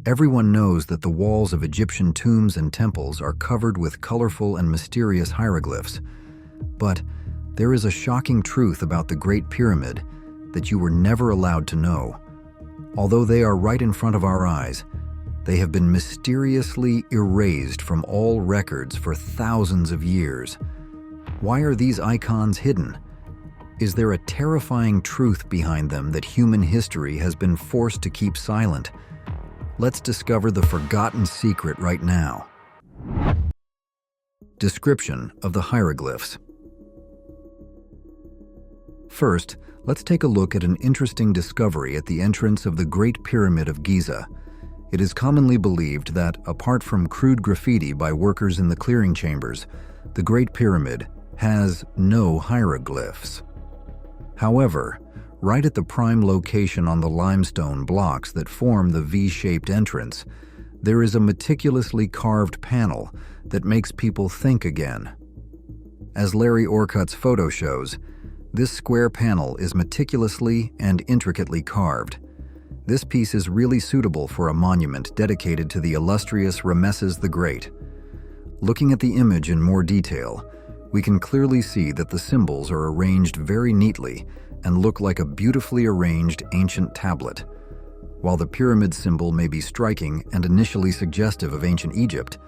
Everyone knows that the walls of Egyptian tombs and temples are covered with colorful and mysterious hieroglyphs. But there is a shocking truth about the Great Pyramid that you were never allowed to know. Although they are right in front of our eyes, they have been mysteriously erased from all records for thousands of years. Why are these icons hidden? Is there a terrifying truth behind them that human history has been forced to keep silent? Let's discover the forgotten secret right now. Description of the hieroglyphs. First, let's take a look at an interesting discovery at the entrance of the Great Pyramid of Giza. It is commonly believed that, apart from crude graffiti by workers in the clearing chambers, the Great Pyramid has no hieroglyphs. However, right at the prime location on the limestone blocks that form the V-shaped entrance, there is a meticulously carved panel that makes people think again. As Larry Orcutt's photo shows, this square panel is meticulously and intricately carved. This piece is really suitable for a monument dedicated to the illustrious Ramesses the Great. Looking at the image in more detail, we can clearly see that the symbols are arranged very neatly and look like a beautifully arranged ancient tablet. While the pyramid symbol may be striking and initially suggestive of ancient Egypt,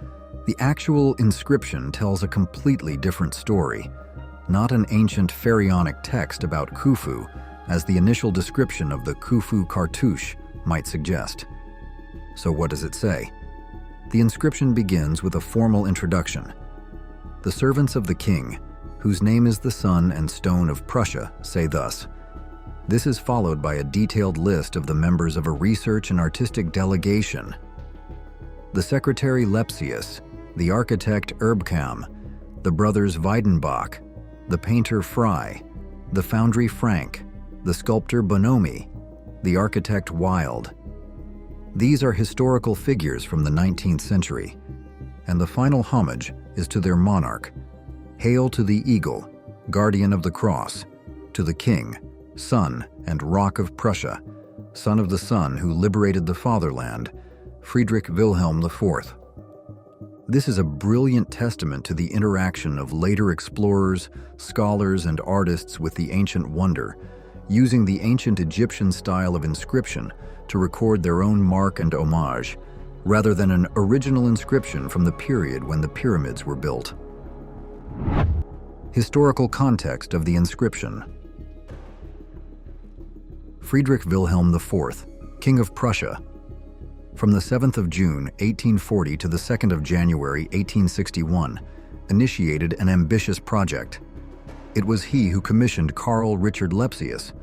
the actual inscription tells a completely different story, not an ancient pharaonic text about Khufu, as the initial description of the Khufu cartouche might suggest. So what does it say? The inscription begins with a formal introduction. The servants of the king, whose name is the Sun and Stone of Prussia, say thus. This is followed by a detailed list of the members of a research and artistic delegation. The secretary Lepsius, the architect Erbkam, the brothers Weidenbach, the painter Fry, the foundry Frank, the sculptor Bonomi, the architect Wild. These are historical figures from the 19th century, and the final homage is to their monarch. Hail to the eagle, guardian of the cross, to the king, son and rock of Prussia, son of the sun who liberated the fatherland, Friedrich Wilhelm IV. This is a brilliant testament to the interaction of later explorers, scholars, and artists with the ancient wonder, using the ancient Egyptian style of inscription to record their own mark and homage, rather than an original inscription from the period when the pyramids were built. Historical context of the inscription. Friedrich Wilhelm IV, King of Prussia, from the 7th of June 1840 to the 2nd of January 1861, initiated an ambitious project. It was he who commissioned Carl Richard Lepsius,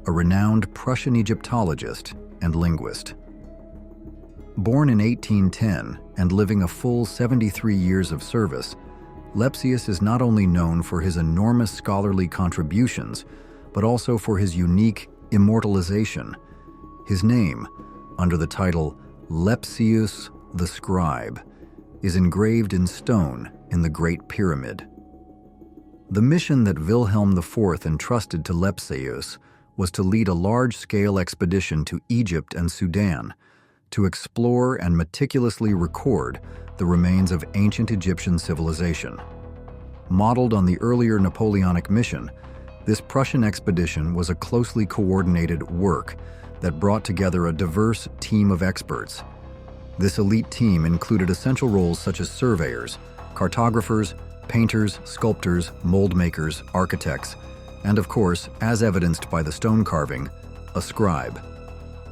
a renowned Prussian Egyptologist and linguist. Born in 1810 and living a full 73 years of service, Lepsius is not only known for his enormous scholarly contributions, but also for his unique immortalization. His name, under the title Lepsius the Scribe, is engraved in stone in the Great Pyramid. The mission that Wilhelm IV entrusted to Lepsius was to lead a large-scale expedition to Egypt and Sudan to explore and meticulously record the remains of ancient Egyptian civilization. Modeled on the earlier Napoleonic mission, this Prussian expedition was a closely coordinated work that brought together a diverse team of experts. This elite team included essential roles such as surveyors, cartographers, painters, sculptors, mold makers, architects, and of course, as evidenced by the stone carving, a scribe.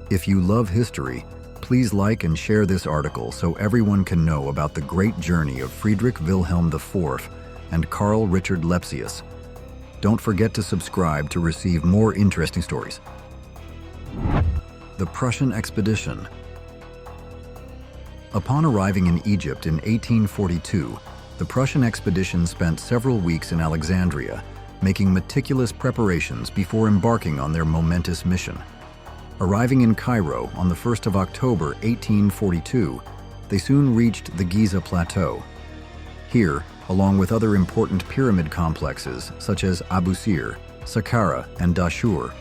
If you love history, please like and share this article so everyone can know about the great journey of Friedrich Wilhelm IV and Carl Richard Lepsius. Don't forget to subscribe to receive more interesting stories. The Prussian Expedition. Upon arriving in Egypt in 1842, the Prussian expedition spent several weeks in Alexandria, making meticulous preparations before embarking on their momentous mission. Arriving in Cairo on the 1st of October 1842, they soon reached the Giza Plateau. Here, along with other important pyramid complexes such as Abu Sir, Saqqara, and Dashur,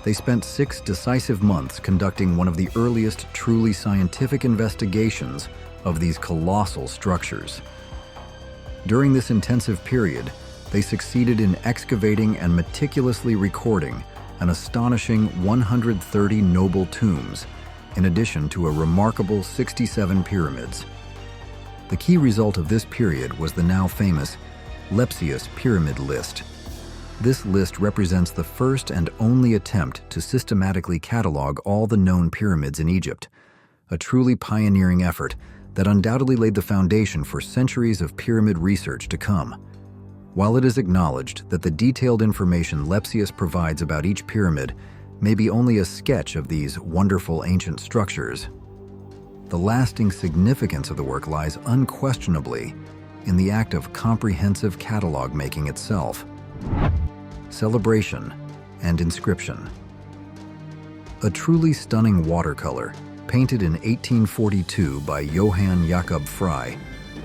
They spent 6 decisive months conducting one of the earliest truly scientific investigations of these colossal structures. During this intensive period, they succeeded in excavating and meticulously recording an astonishing 130 noble tombs, in addition to a remarkable 67 pyramids. The key result of this period was the now famous Lepsius Pyramid List. This list represents the first and only attempt to systematically catalog all the known pyramids in Egypt, a truly pioneering effort that undoubtedly laid the foundation for centuries of pyramid research to come. While it is acknowledged that the detailed information Lepsius provides about each pyramid may be only a sketch of these wonderful ancient structures, the lasting significance of the work lies unquestionably in the act of comprehensive catalog making itself. Celebration and inscription. A truly stunning watercolor, painted in 1842 by Johann Jakob Frey,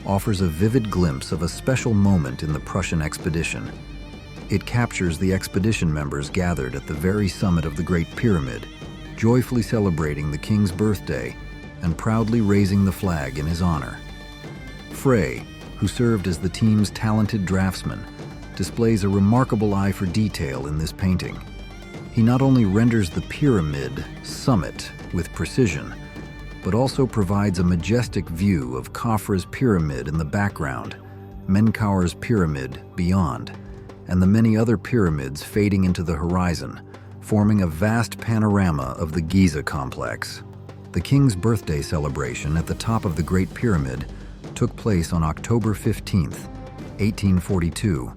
offers a vivid glimpse of a special moment in the Prussian Expedition. It captures the expedition members gathered at the very summit of the Great Pyramid, joyfully celebrating the king's birthday and proudly raising the flag in his honor. Frey, who served as the team's talented draftsman, displays a remarkable eye for detail in this painting. He not only renders the pyramid summit with precision, but also provides a majestic view of Khafra's pyramid in the background, Menkaur's pyramid beyond, and the many other pyramids fading into the horizon, forming a vast panorama of the Giza complex. The king's birthday celebration at the top of the Great Pyramid took place on October 15th, 1842.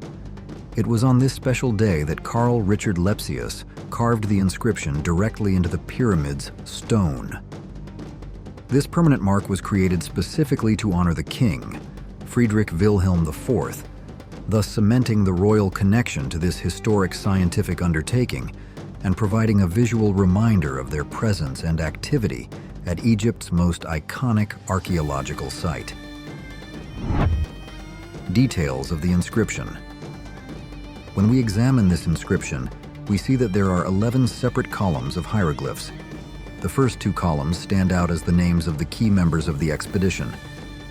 It was on this special day that Carl Richard Lepsius carved the inscription directly into the pyramid's stone. This permanent mark was created specifically to honor the king, Friedrich Wilhelm IV, thus cementing the royal connection to this historic scientific undertaking and providing a visual reminder of their presence and activity at Egypt's most iconic archaeological site. Details of the inscription. When we examine this inscription, we see that there are 11 separate columns of hieroglyphs. The first 2 columns stand out as the names of the key members of the expedition: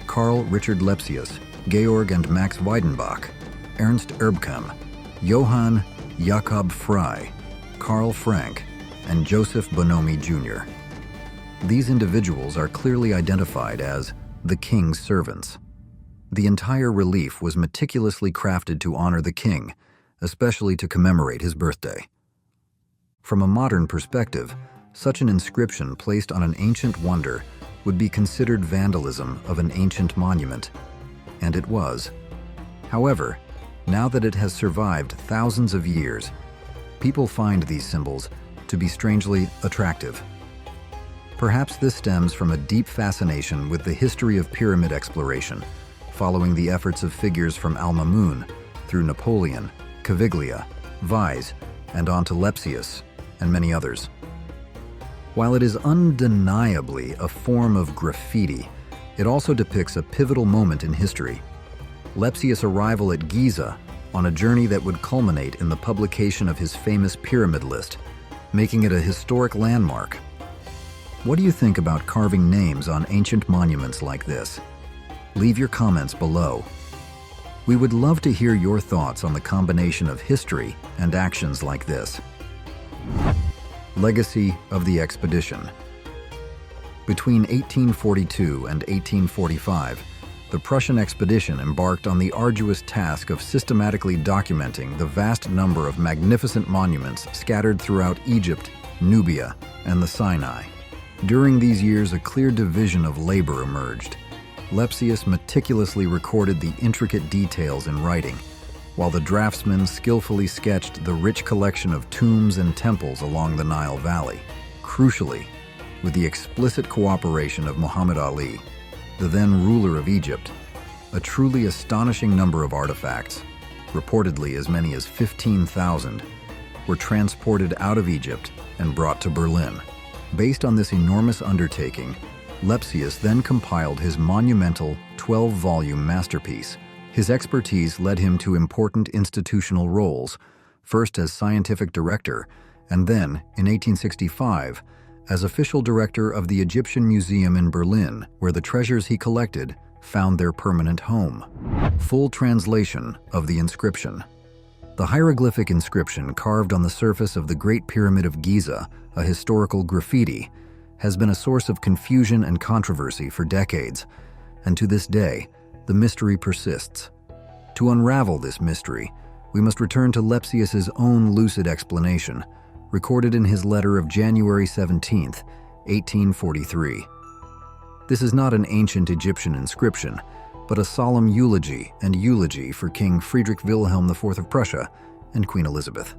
Carl Richard Lepsius, Georg and Max Weidenbach, Ernst Erbkamp, Johann Jakob Frey, Karl Frank, and Joseph Bonomi Jr. These individuals are clearly identified as the king's servants. The entire relief was meticulously crafted to honor the king, especially to commemorate his birthday. From a modern perspective, such an inscription placed on an ancient wonder would be considered vandalism of an ancient monument, and it was. However, now that it has survived thousands of years, people find these symbols to be strangely attractive. Perhaps this stems from a deep fascination with the history of pyramid exploration, following the efforts of figures from Al-Mamun through Napoleon, Caviglia, Vyse, and on to Lepsius, and many others. While it is undeniably a form of graffiti, it also depicts a pivotal moment in history: Lepsius' arrival at Giza on a journey that would culminate in the publication of his famous pyramid list, making it a historic landmark. What do you think about carving names on ancient monuments like this? Leave your comments below. We would love to hear your thoughts on the combination of history and actions like this. Legacy of the expedition. Between 1842 and 1845, the Prussian expedition embarked on the arduous task of systematically documenting the vast number of magnificent monuments scattered throughout Egypt, Nubia, and the Sinai. During these years, a clear division of labor emerged. Lepsius meticulously recorded the intricate details in writing, while the draftsman skillfully sketched the rich collection of tombs and temples along the Nile Valley. Crucially, with the explicit cooperation of Muhammad Ali, the then ruler of Egypt, a truly astonishing number of artifacts, reportedly as many as 15,000, were transported out of Egypt and brought to Berlin. Based on this enormous undertaking, Lepsius then compiled his monumental 12-volume masterpiece. His expertise led him to important institutional roles, first as scientific director and then, in 1865, as official director of the Egyptian Museum in Berlin, where the treasures he collected found their permanent home. Full translation of the inscription. The hieroglyphic inscription carved on the surface of the Great Pyramid of Giza, a historical graffiti, has been a source of confusion and controversy for decades, and to this day, the mystery persists. To unravel this mystery, we must return to Lepsius's own lucid explanation, recorded in his letter of January 17, 1843. This is not an ancient Egyptian inscription, but a solemn eulogy for King Friedrich Wilhelm IV of Prussia and Queen Elizabeth.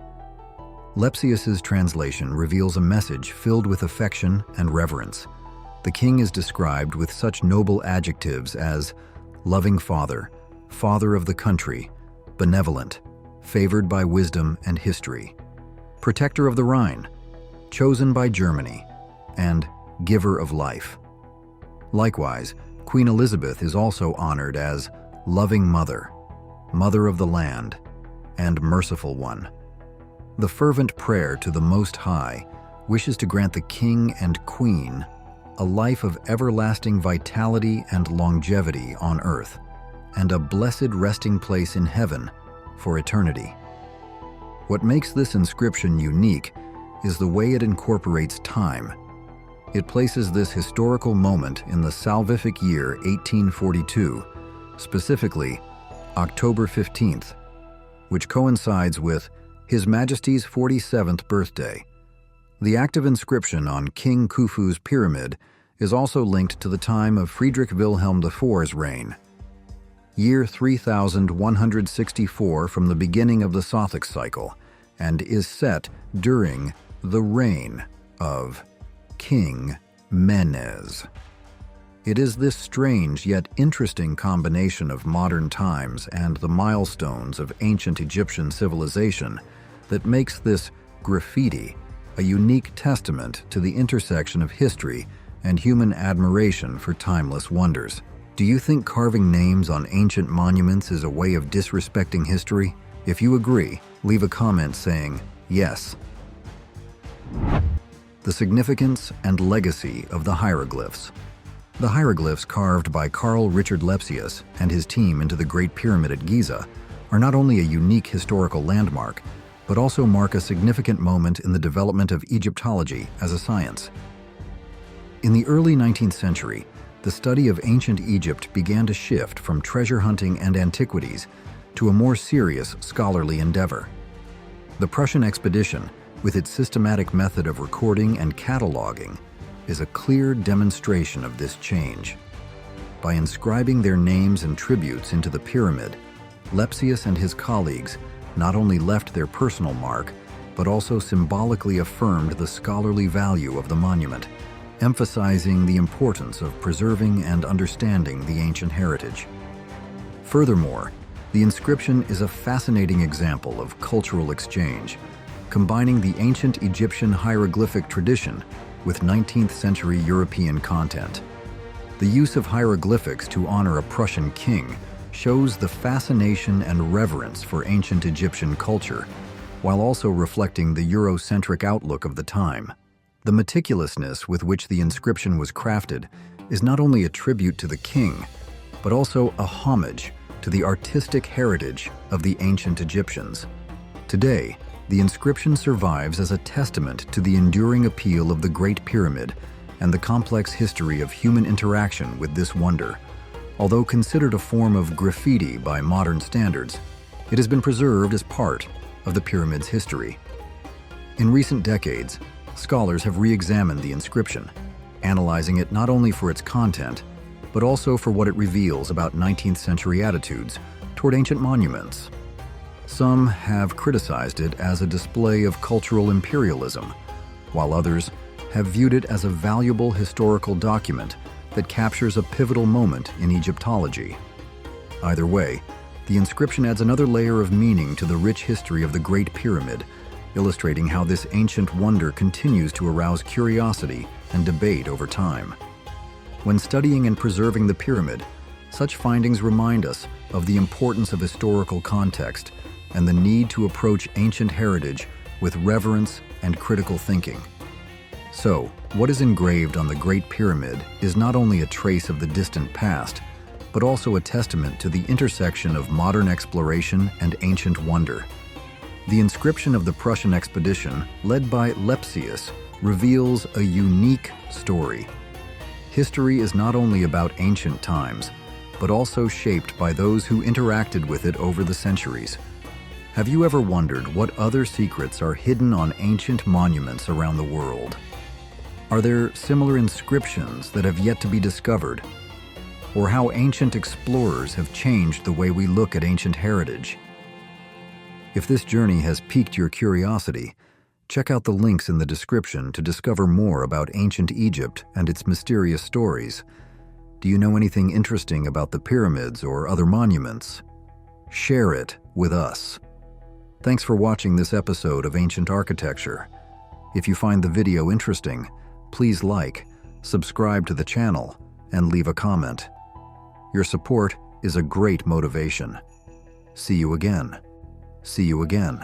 Lepsius's translation reveals a message filled with affection and reverence. The king is described with such noble adjectives as loving father, father of the country, benevolent, favored by wisdom and history, protector of the Rhine, chosen by Germany, and giver of life. Likewise, Queen Elizabeth is also honored as loving mother, mother of the land, and merciful one. The fervent prayer to the Most High wishes to grant the king and queen a life of everlasting vitality and longevity on earth, and a blessed resting place in heaven for eternity. What makes this inscription unique is the way it incorporates time. It places this historical moment in the salvific year 1842, specifically October 15th, which coincides with His Majesty's 47th birthday. The active inscription on King Khufu's pyramid is also linked to the time of Friedrich Wilhelm IV's reign. Year 3164 from the beginning of the Sothic cycle, and is set during the reign of King Menes. It is this strange yet interesting combination of modern times and the milestones of ancient Egyptian civilization that makes this graffiti a unique testament to the intersection of history and human admiration for timeless wonders. Do you think carving names on ancient monuments is a way of disrespecting history? If you agree, leave a comment saying yes. The significance and legacy of the hieroglyphs. The hieroglyphs carved by Carl Richard Lepsius and his team into the Great Pyramid at Giza are not only a unique historical landmark, but also mark a significant moment in the development of Egyptology as a science. In the early 19th century, the study of ancient Egypt began to shift from treasure hunting and antiquities to a more serious scholarly endeavor. The Prussian Expedition, with its systematic method of recording and cataloging, is a clear demonstration of this change. By inscribing their names and tributes into the pyramid, Lepsius and his colleagues not only left their personal mark, but also symbolically affirmed the scholarly value of the monument, emphasizing the importance of preserving and understanding the ancient heritage. Furthermore, the inscription is a fascinating example of cultural exchange, combining the ancient Egyptian hieroglyphic tradition with 19th century European content. The use of hieroglyphics to honor a Prussian king shows the fascination and reverence for ancient Egyptian culture, while also reflecting the Eurocentric outlook of the time. The meticulousness with which the inscription was crafted is not only a tribute to the king, but also a homage to the artistic heritage of the ancient Egyptians. Today, the inscription survives as a testament to the enduring appeal of the Great Pyramid and the complex history of human interaction with this wonder. Although considered a form of graffiti by modern standards, it has been preserved as part of the pyramid's history. In recent decades, scholars have re-examined the inscription, analyzing it not only for its content, but also for what it reveals about 19th century attitudes toward ancient monuments. Some have criticized it as a display of cultural imperialism, while others have viewed it as a valuable historical document that captures a pivotal moment in Egyptology. Either way, the inscription adds another layer of meaning to the rich history of the Great Pyramid, illustrating how this ancient wonder continues to arouse curiosity and debate over time. When studying and preserving the pyramid, such findings remind us of the importance of historical context and the need to approach ancient heritage with reverence and critical thinking. So, what is engraved on the Great Pyramid is not only a trace of the distant past, but also a testament to the intersection of modern exploration and ancient wonder. The inscription of the Prussian Expedition, led by Lepsius, reveals a unique story. History is not only about ancient times, but also shaped by those who interacted with it over the centuries. Have you ever wondered what other secrets are hidden on ancient monuments around the world? Are there similar inscriptions that have yet to be discovered? Or how ancient explorers have changed the way we look at ancient heritage? If this journey has piqued your curiosity, check out the links in the description to discover more about ancient Egypt and its mysterious stories. Do you know anything interesting about the pyramids or other monuments? Share it with us. Thanks for watching this episode of Ancient Architecture. If you find the video interesting, please like, subscribe to the channel, and leave a comment. Your support is a great motivation. See you again. See you again.